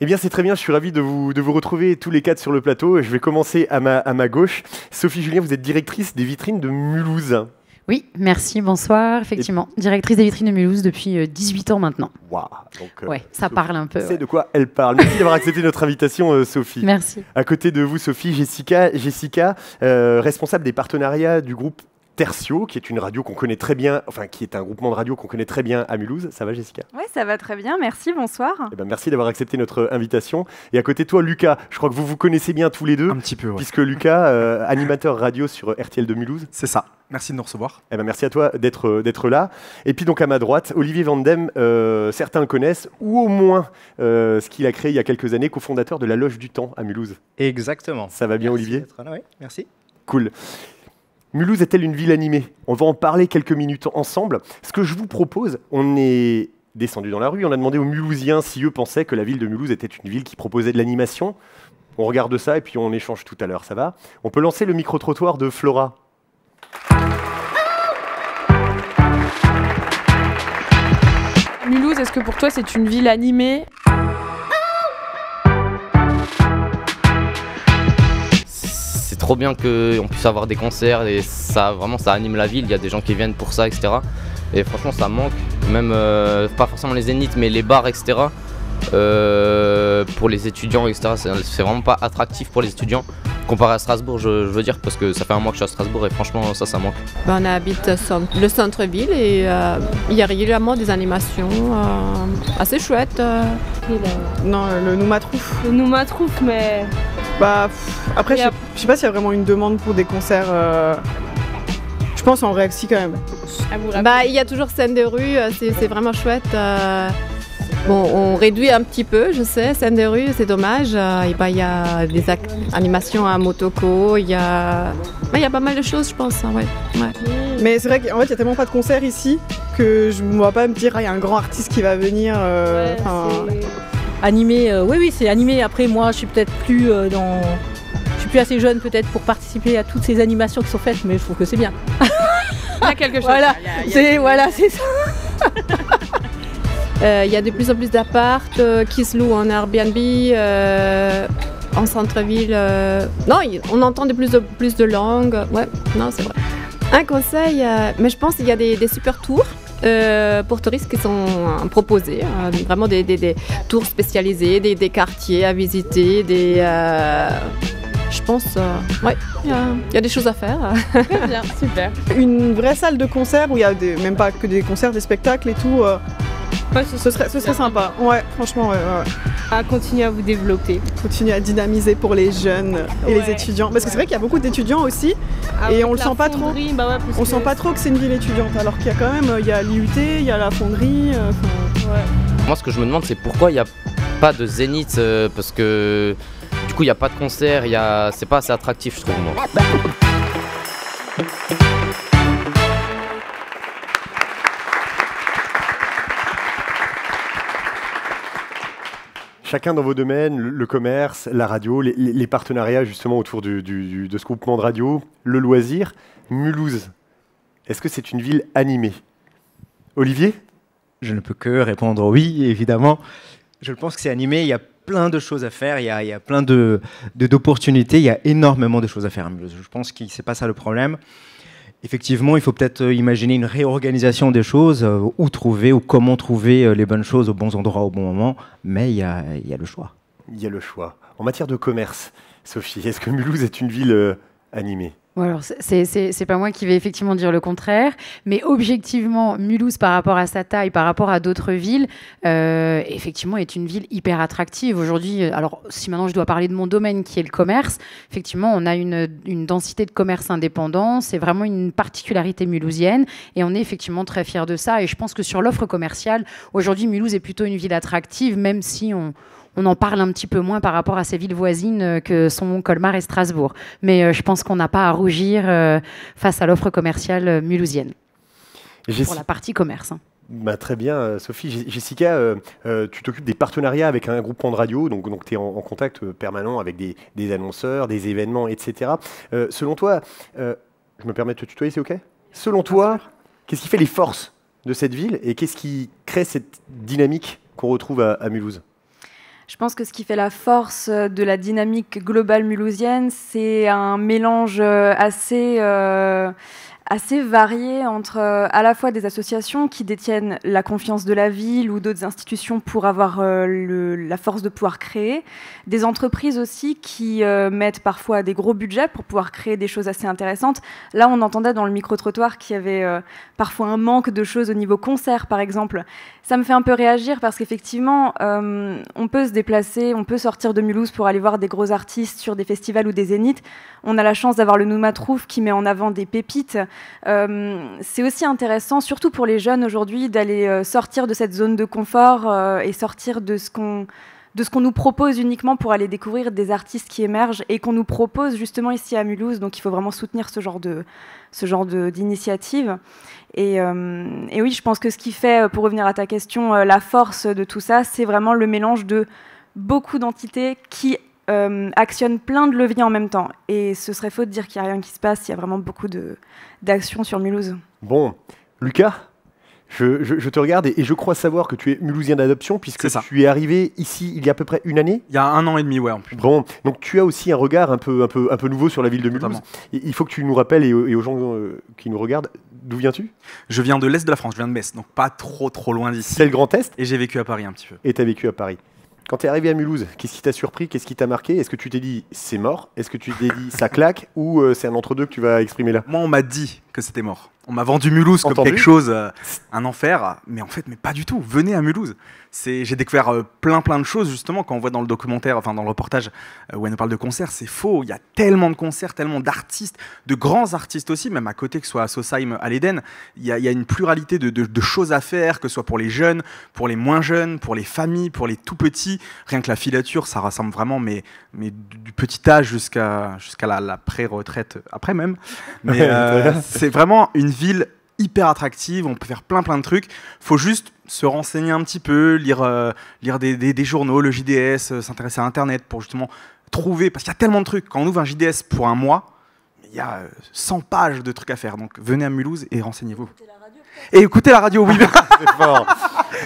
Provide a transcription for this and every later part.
bien, c'est très bien. Je suis ravi de vous retrouver tous les quatre sur le plateau. Je vais commencer à ma gauche. Sophie Julien, vous êtes directrice des vitrines de Mulhouse. Oui, merci, bonsoir. Effectivement, directrice des vitrines de Mulhouse depuis 18 ans maintenant. Waouh. Donc, ouais, ça parle un peu. C'est de quoi elle parle. Merci d'avoir accepté notre invitation, Sophie. Merci. À côté de vous, Sophie, Jessica, responsable des partenariats du groupe Tertio, qui est une radio qu'on connaît très bien, enfin qui est un groupement de radio qu'on connaît très bien à Mulhouse. Ça va, Jessica? Oui, ça va très bien, merci, bonsoir. Eh ben, merci d'avoir accepté notre invitation. Et à côté de toi, Lucas, je crois que vous vous connaissez bien tous les deux. Un petit peu, ouais. Puisque Lucas, animateur radio sur RTL de Mulhouse. C'est ça, merci de nous recevoir. Eh ben, merci à toi d'être là. Et puis donc à ma droite, Olivier Vandem, certains le connaissent, ou au moins ce qu'il a créé il y a quelques années, cofondateur de la Loge du Temps à Mulhouse. Exactement. Ça va bien, Merci Olivier? d'être là, oui, merci. Cool. Mulhouse est-elle une ville animée? On va en parler quelques minutes ensemble. Ce que je vous propose, on est descendu dans la rue, on a demandé aux Mulhousiens si eux pensaient que la ville de Mulhouse était une ville qui proposait de l'animation. On regarde ça et puis on échange tout à l'heure, ça va? On peut lancer le micro-trottoir de Flora. Mulhouse, est-ce que pour toi c'est une ville animée? C'est trop bien qu'on puisse avoir des concerts et ça, vraiment, ça anime la ville. Il y a des gens qui viennent pour ça, etc. Et franchement, ça manque. Même pas forcément les zéniths, mais les bars, etc. Pour les étudiants, etc. C'est vraiment pas attractif pour les étudiants comparé à Strasbourg, je veux dire, parce que ça fait un mois que je suis à Strasbourg et franchement, ça manque. On habite le centre-ville et il y a régulièrement des animations assez chouettes. Non, le Noumatrouf. Le Noumatrouf, mais... Bah, après, je sais pas s'il y a vraiment une demande pour des concerts. Je pense en réaction quand même. Bah, il y a toujours scène de rue, c'est vraiment chouette. Bon, on réduit un petit peu, je sais, scène de rue, c'est dommage. Et bah, il y a des animations à Motoko, il y a pas mal de choses, je pense. Hein, ouais. Mais c'est vrai qu'en fait, il n'y a tellement pas de concerts ici que je ne vois pas me dire il y a un grand artiste qui va venir. Animé, oui, c'est animé. Après, moi, je suis peut-être plus je suis plus assez jeune peut-être pour participer à toutes ces animations qui sont faites, mais je trouve que c'est bien. Il y a quelque chose. Voilà, c'est ça. Il y a de plus en plus d'apparts qui se louent en Airbnb, en centre-ville. Non, on entend de plus de langues. Ouais, non, c'est vrai. Un conseil, mais je pense qu'il y a des super tours pour touristes qui sont proposés. Vraiment des tours spécialisés, des quartiers à visiter, je pense, ouais, il y a des choses à faire. Très bien, super. Une vraie salle de concert où il y a même pas que des concerts, des spectacles et tout. Ouais, ce serait sympa. Ouais, franchement, ouais. À continuer à vous développer. Continuer à dynamiser pour les jeunes et les étudiants. Parce que c'est vrai qu'il y a beaucoup d'étudiants aussi. Et on le sent pas trop. Bah ouais, on sent pas trop que c'est une ville étudiante. Alors qu'il y a quand même, il y a l'IUT, il y a la fonderie. Ouais. Moi, ce que je me demande, c'est pourquoi il n'y a pas de zénith, parce que du coup, il n'y a pas de concert, c'est pas assez attractif, je trouve, moi. Chacun dans vos domaines, le commerce, la radio, les partenariats justement autour de ce groupement de radio, le loisir. Mulhouse, est-ce que c'est une ville animée? Olivier? Je ne peux que répondre oui, évidemment. Je pense que c'est animé, il y a plein de choses à faire, il y a plein d'opportunités, il y a énormément de choses à faire à Mulhouse. Je pense que c'est pas ça le problème. Effectivement, il faut peut-être imaginer une réorganisation des choses, où trouver ou comment trouver les bonnes choses aux bons endroits au bon moment, mais il y a le choix. Il y a le choix. En matière de commerce, Sophie, est-ce que Mulhouse est une ville animée? Alors, c'est pas moi qui vais effectivement dire le contraire, mais objectivement, Mulhouse, par rapport à sa taille, par rapport à d'autres villes, effectivement, est une ville hyper attractive. Aujourd'hui, alors, si maintenant je dois parler de mon domaine, qui est le commerce, effectivement, on a une densité de commerce indépendant. C'est vraiment une particularité mulhousienne, et on est effectivement très fiers de ça. Et je pense que sur l'offre commerciale, aujourd'hui, Mulhouse est plutôt une ville attractive, même si on en parle un petit peu moins par rapport à ces villes voisines que sont Colmar et Strasbourg. Mais je pense qu'on n'a pas à rougir face à l'offre commerciale mulhousienne. Pour la partie commerce. Hein. Bah, très bien, Sophie. Jessica, tu t'occupes des partenariats avec un groupement de radio, donc tu es en contact permanent avec des annonceurs, des événements, etc. Selon toi, je me permets de te tutoyer, c'est OK? Selon toi, qu'est-ce qui fait les forces de cette ville et qu'est-ce qui crée cette dynamique qu'on retrouve à Mulhouse? Je pense que ce qui fait la force de la dynamique globale mulhousienne, c'est un mélange assez varié entre à la fois des associations qui détiennent la confiance de la ville ou d'autres institutions pour avoir la force de pouvoir créer, des entreprises aussi qui mettent parfois des gros budgets pour pouvoir créer des choses assez intéressantes. Là, on entendait dans le micro-trottoir qu'il y avait parfois un manque de choses au niveau concert, par exemple. Ça me fait un peu réagir parce qu'effectivement, on peut se déplacer, on peut sortir de Mulhouse pour aller voir des gros artistes sur des festivals ou des zéniths. On a la chance d'avoir le Noumatrouf qui met en avant des pépites. C'est aussi intéressant, surtout pour les jeunes aujourd'hui, d'aller sortir de cette zone de confort et sortir de ce qu'on nous propose uniquement pour aller découvrir des artistes qui émergent et qu'on nous propose justement ici à Mulhouse. Donc il faut vraiment soutenir ce genre d'initiative. Et oui, je pense que ce qui fait, pour revenir à ta question, la force de tout ça, c'est vraiment le mélange de beaucoup d'entités qui actionnent plein de leviers en même temps. Et ce serait faux de dire qu'il n'y a rien qui se passe, il y a vraiment beaucoup d'actions sur Mulhouse. Bon, Lucas, je te regarde et je crois savoir que tu es mulhousien d'adoption puisque tu es arrivé ici il y a à peu près une année. Il y a 1 an et demi, ouais, en plus. Bon, donc tu as aussi un regard un peu nouveau sur la ville de Mulhouse. Il faut que tu nous rappelles et aux gens qui nous regardent, d'où viens-tu? Je viens de l'Est de la France, je viens de Metz, donc pas trop loin d'ici. C'est le Grand Est. Et j'ai vécu à Paris un petit peu. Et tu as vécu à Paris. Quand tu es arrivé à Mulhouse, qu'est-ce qui t'a surpris? Qu'est-ce qui t'a marqué? Est-ce que tu t'es dit c'est mort? Est-ce que tu t'es dit ça claque? Ou c'est un entre-deux que tu vas exprimer là? Moi, on m'a dit que c'était mort. On m'a vendu Mulhouse comme quelque chose, un enfer, mais en fait, pas du tout. Venez à Mulhouse. J'ai découvert plein de choses, justement, quand on voit dans le documentaire, enfin dans le reportage où elle nous parle de concerts, c'est faux. Il y a tellement de concerts, tellement d'artistes, de grands artistes aussi, même à côté, que ce soit à Sausheim, à l'Éden. Il y a une pluralité de choses à faire, que ce soit pour les jeunes, pour les moins jeunes, pour les familles, pour les tout petits. Rien que la filature, ça rassemble vraiment, mais du petit âge jusqu'à la pré-retraite, après même. Mais c'est vraiment une ville hyper attractive, on peut faire plein de trucs. Faut juste se renseigner un petit peu, lire des journaux, le JDS, s'intéresser à Internet pour justement trouver, parce qu'il y a tellement de trucs. Quand on ouvre un JDS pour un mois, il y a 100 pages de trucs à faire. Donc venez à Mulhouse et renseignez-vous. Et écoutez la radio, oui. C'est fort.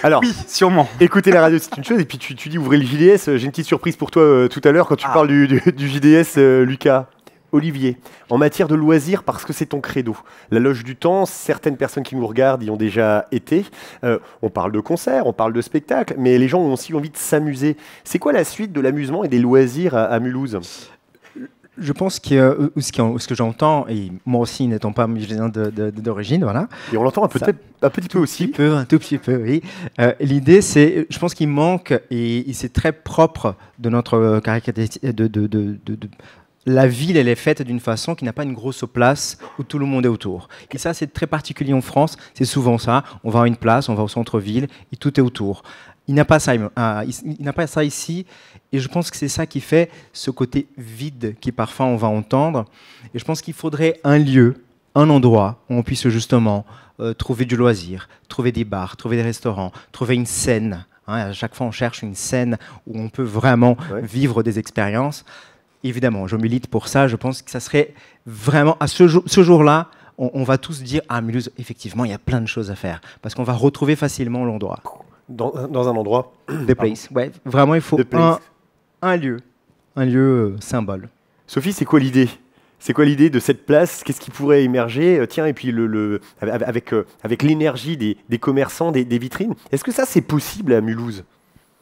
Alors, oui, sûrement. Écouter la radio, c'est une chose. Et puis tu dis ouvrez le JDS. J'ai une petite surprise pour toi tout à l'heure quand tu parles du JDS, Lucas. Olivier, en matière de loisirs, parce que c'est ton credo, la Loge du Temps, certaines personnes qui nous regardent y ont déjà été. On parle de concerts, on parle de spectacles, mais les gens ont aussi envie de s'amuser. C'est quoi la suite de l'amusement et des loisirs à Mulhouse? Je pense que ce que j'entends, et moi aussi n'étant pas mulhousien d'origine, voilà. Et on l'entend un petit peu aussi. Un tout petit peu, oui. L'idée, c'est, je pense qu'il manque, et c'est très propre de notre caractéristique, la ville, elle est faite d'une façon qui n'a pas une grosse place où tout le monde est autour. Et ça, c'est très particulier en France. C'est souvent ça. On va à une place, on va au centre-ville et tout est autour. Il n'a pas ça, il n'a pas ça ici. Et je pense que c'est ça qui fait ce côté vide qui parfois on va entendre. Et je pense qu'il faudrait un lieu, un endroit où on puisse justement trouver du loisir, trouver des bars, trouver des restaurants, trouver une scène. À chaque fois, on cherche une scène où on peut vraiment vivre des expériences. Évidemment, je milite pour ça. Je pense que ça serait vraiment, à ce jour-là, on va tous dire, ah, Mulhouse, effectivement, il y a plein de choses à faire. Parce qu'on va retrouver facilement l'endroit. Dans un endroit. The place. Ouais, vraiment, il faut un lieu symbole. Sophie, c'est quoi l'idée? C'est quoi l'idée de cette place? Qu'est-ce qui pourrait émerger? Tiens, et puis avec l'énergie des commerçants, des vitrines. Est-ce que ça, c'est possible à Mulhouse?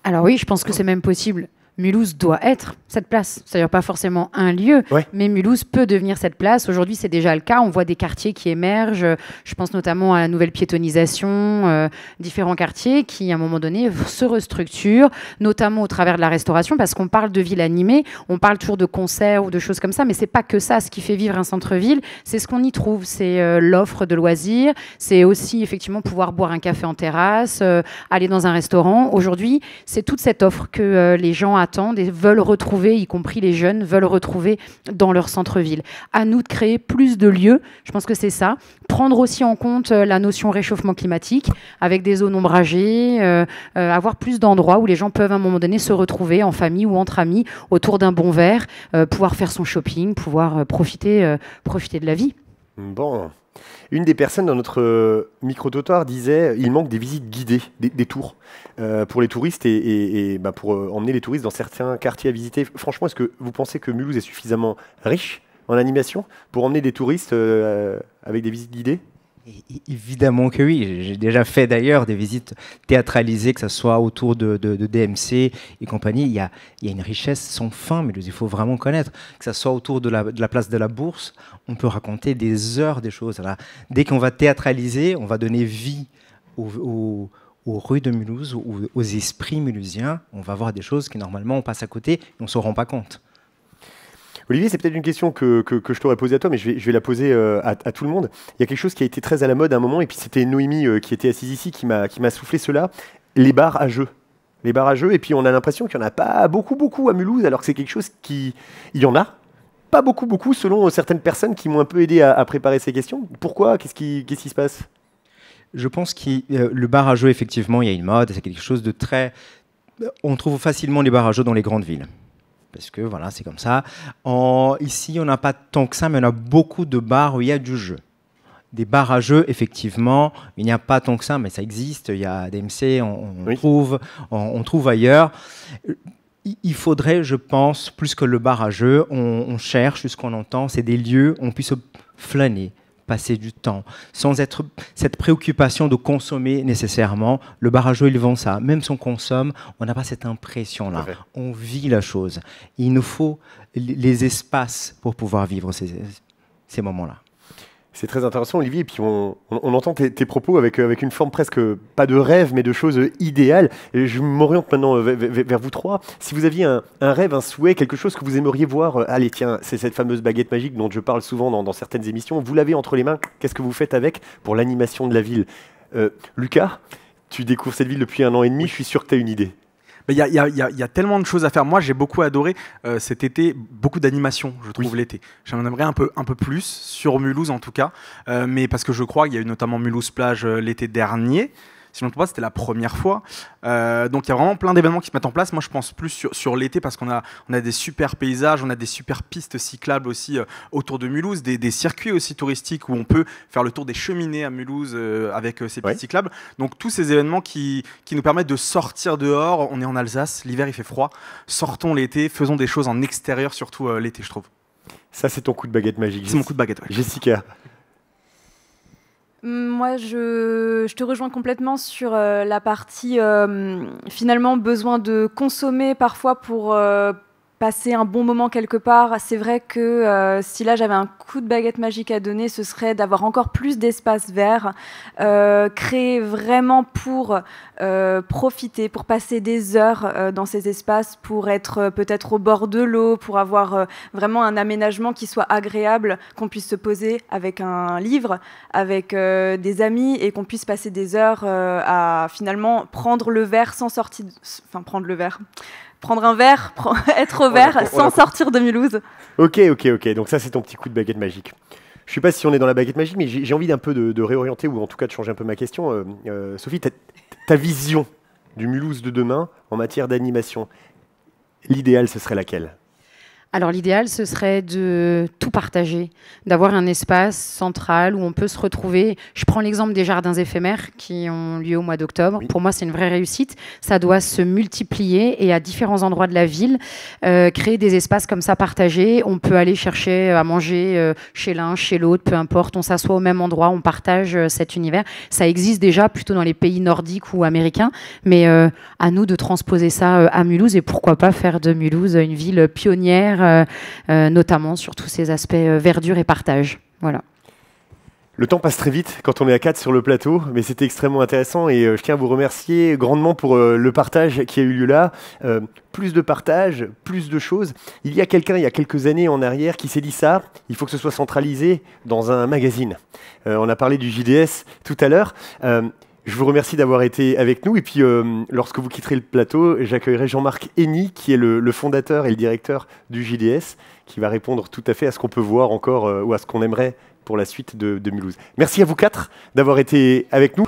Alors oui, je pense que c'est même possible. Mulhouse doit être cette place. C'est-à-dire pas forcément un lieu, mais Mulhouse peut devenir cette place. Aujourd'hui, c'est déjà le cas. On voit des quartiers qui émergent. Je pense notamment à la nouvelle piétonisation, différents quartiers qui, à un moment donné, se restructurent, notamment au travers de la restauration, parce qu'on parle de ville animée, on parle toujours de concerts ou de choses comme ça, mais c'est pas que ça. Ce qui fait vivre un centre-ville, c'est ce qu'on y trouve. C'est l'offre de loisirs, c'est aussi effectivement pouvoir boire un café en terrasse, aller dans un restaurant. Aujourd'hui, c'est toute cette offre que les gens attendent et veulent retrouver, y compris les jeunes, veulent retrouver dans leur centre-ville. À nous de créer plus de lieux, je pense que c'est ça. Prendre aussi en compte la notion réchauffement climatique, avec des zones ombragées, avoir plus d'endroits où les gens peuvent à un moment donné se retrouver en famille ou entre amis autour d'un bon verre, pouvoir faire son shopping, pouvoir profiter de la vie. Bon. Une des personnes dans notre micro-trottoir disait il manque des visites guidées, des tours pour les touristes et pour emmener les touristes dans certains quartiers à visiter. Franchement, est-ce que vous pensez que Mulhouse est suffisamment riche en animation pour emmener des touristes avec des visites guidées ? Évidemment que oui. J'ai déjà fait d'ailleurs des visites théâtralisées, que ce soit autour de DMC et compagnie. Il y a une richesse sans fin, mais il faut vraiment connaître. Que ce soit autour de la place de la Bourse, on peut raconter des heures des choses. Alors, dès qu'on va théâtraliser, on va donner vie aux rues de Mulhouse, aux esprits mulhousiens. On va voir des choses qui normalement on passe à côté et on ne s'en rend pas compte. Olivier, c'est peut-être une question que je t'aurais posée à toi, mais je vais la poser à tout le monde. Il y a quelque chose qui a été très à la mode à un moment, et puis c'était Noémie qui était assise ici qui m'a soufflé cela, les bars à jeux. Les bars à jeux, et puis on a l'impression qu'il n'y en a pas beaucoup à Mulhouse, alors que c'est quelque chose qui... Il y en a, pas beaucoup, selon certaines personnes qui m'ont un peu aidé à préparer ces questions. Pourquoi ? Qu'est-ce qui se passe ? Je pense que le bar à jeux, effectivement, il y a une mode, c'est quelque chose de très... On trouve facilement les bars à jeux dans les grandes villes. Parce que voilà, c'est comme ça. Ici, on n'a pas tant que ça, mais on a beaucoup de bars où il y a du jeu. Des bars à jeux, effectivement, il n'y a pas tant que ça, mais ça existe. Il y a DMC, on trouve ailleurs. Il faudrait, je pense, plus que le bar à jeux, on cherche ce qu'on entend, c'est des lieux où on puisse flâner, passer du temps, sans être cette préoccupation de consommer nécessairement. Le bar à jeux, ils vend ça. Même si on consomme, on n'a pas cette impression-là. On vit la chose. Il nous faut les espaces pour pouvoir vivre ces moments-là. C'est très intéressant, Olivier. Et puis on entend tes propos avec une forme presque, pas de rêve, mais de choses idéales. Et je m'oriente maintenant vers vous trois. Si vous aviez un rêve, un souhait, quelque chose que vous aimeriez voir, allez, tiens, c'est cette fameuse baguette magique dont je parle souvent dans certaines émissions. Vous l'avez entre les mains. Qu'est-ce que vous faites avec pour l'animation de la ville ? Lucas, tu découvres cette ville depuis 1 an et demi. Je suis sûr que tu as une idée. Il y a tellement de choses à faire. Moi, j'ai beaucoup adoré cet été, beaucoup d'animation, je trouve, l'été. J'en aimerais un peu plus, sur Mulhouse en tout cas, mais parce que je crois qu'il y a eu notamment Mulhouse Plage l'été dernier. Si je ne me trompe pas, c'était la première fois. Donc il y a vraiment plein d'événements qui se mettent en place. Moi, je pense plus sur l'été parce qu'on a des super paysages, on a des super pistes cyclables aussi autour de Mulhouse, des circuits aussi touristiques où on peut faire le tour des cheminées à Mulhouse avec ces pistes cyclables. Donc tous ces événements qui nous permettent de sortir dehors. On est en Alsace, l'hiver il fait froid. Sortons l'été, faisons des choses en extérieur, surtout l'été, je trouve. Ça, c'est ton coup de baguette magique. C'est mon coup de baguette, ouais. Jessica. Moi, je te rejoins complètement sur la partie finalement besoin de consommer parfois pour passer un bon moment quelque part. C'est vrai que si là j'avais un coup de baguette magique à donner, ce serait d'avoir encore plus d'espace vert, créer vraiment pour profiter, pour passer des heures dans ces espaces, pour être peut-être au bord de l'eau, pour avoir vraiment un aménagement qui soit agréable, qu'on puisse se poser avec un livre, avec des amis et qu'on puisse passer des heures à finalement prendre le verre sans sortir, enfin prendre un verre, être au vert sans sortir de Mulhouse. Ok. Donc ça, c'est ton petit coup de baguette magique. Je ne sais pas si on est dans la baguette magique, mais j'ai envie d'un peu de réorienter, ou en tout cas de changer un peu ma question. Sophie, ta vision du Mulhouse de demain en matière d'animation, l'idéal, ce serait laquelle ? Alors l'idéal, ce serait de tout partager, d'avoir un espace central où on peut se retrouver. Je prends l'exemple des jardins éphémères qui ont lieu au mois d'octobre. Oui. Pour moi, c'est une vraie réussite. Ça doit se multiplier et à différents endroits de la ville, créer des espaces comme ça partagés. On peut aller chercher à manger chez l'un, chez l'autre, peu importe. On s'assoit au même endroit, on partage cet univers. Ça existe déjà plutôt dans les pays nordiques ou américains, mais à nous de transposer ça à Mulhouse et pourquoi pas faire de Mulhouse une ville pionnière, notamment sur tous ces aspects verdure et partage. Voilà. Le temps passe très vite quand on est à 4 sur le plateau, mais c'était extrêmement intéressant et je tiens à vous remercier grandement pour le partage qui a eu lieu là. Plus de partage, plus de choses. Il y a quelqu'un, il y a quelques années en arrière, qui s'est dit ça, il faut que ce soit centralisé dans un magazine. On a parlé du JDS tout à l'heure. Je vous remercie d'avoir été avec nous. Et puis, lorsque vous quitterez le plateau, j'accueillerai Jean-Marc Henny, qui est le fondateur et le directeur du JDS, qui va répondre tout à fait à ce qu'on peut voir encore ou à ce qu'on aimerait pour la suite de Mulhouse. Merci à vous 4 d'avoir été avec nous.